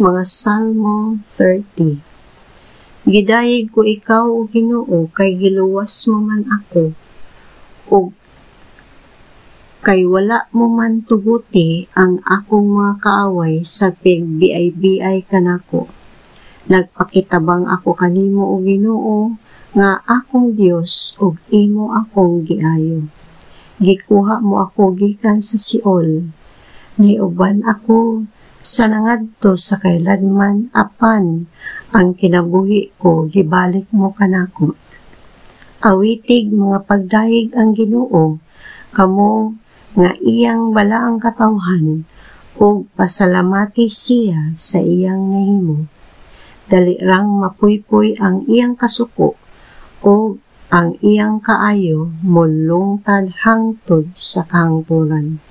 Mga Salmo 30. Gidayeg ko ikaw o Ginoo, kay giluwas mo man ako, o kay wala mo man tuguti ang akong mga kaaway sa pigbiay-biay kanako. Nagpakitabang ako kanimo o Ginoo, nga akong Dios ug imo akong giayo. Gikuha mo ako gikan sa Siol, niuban ako sa nangadto sa kailanman, apan ang kinabuhi ko gibalik mo kanako. Awitig mga pagdayeg ang Ginoo, kamo nga iyang balaang katawhan, ug pasalamati siya sa iyang nahimo. Dali rang mapuypoy ang iyang kasuko, o ang iyang kaayo mulungtad hangtod sa kahangturan.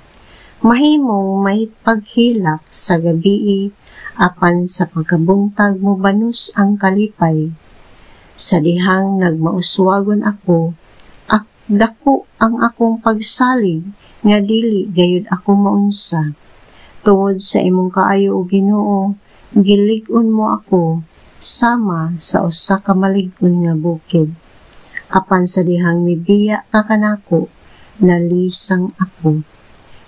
Mahimong may paghilak sa gabii, apan sa pagkabuntag mo banus ang kalipay. Sa dihang nagmauswagon ako, dako ang akong pagsalig, nga dili gayud ako maunsa. Tungod sa imong kaayo o Ginoo, gilig-on mo ako, sama sa usa ka malig-on nga bukid. Apan sa dihang mibiya ka kanako, nalisang ako.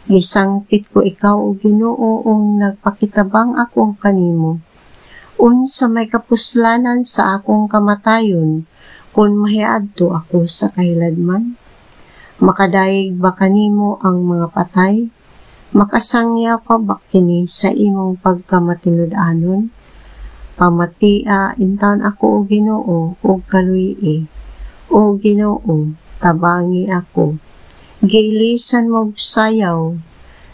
Gisangpit ko ikaw o Ginoo, ung nagpakitabang ako kanimo. Unsa may kapuslanan sa akong kamatayon, kung mahiadto ako sa kahiladman? Makadayeg ba kanimo ang mga patay? Makasangya pa ba kini sa imong pagkamatinud-anon? Pamatia intaon ako o Ginoo, o kaluyi. O Ginoo, tabangi ako. Giilisan mo sayaw,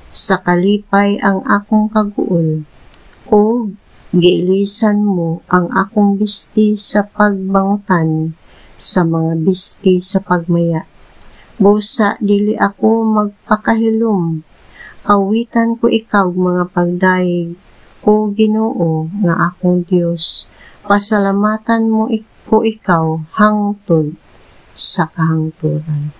sa kalipay ang akong kaguol. O giilisan mo ang akong bisti sa pagbangutan, sa mga bisti sa pagmaya. Busa dili ako magpakahilom, awitan ko ikaw mga pagdayeg, o Ginoo nga akong Dios, pasalamatan mo ko ikaw hangtod sa kahangturan.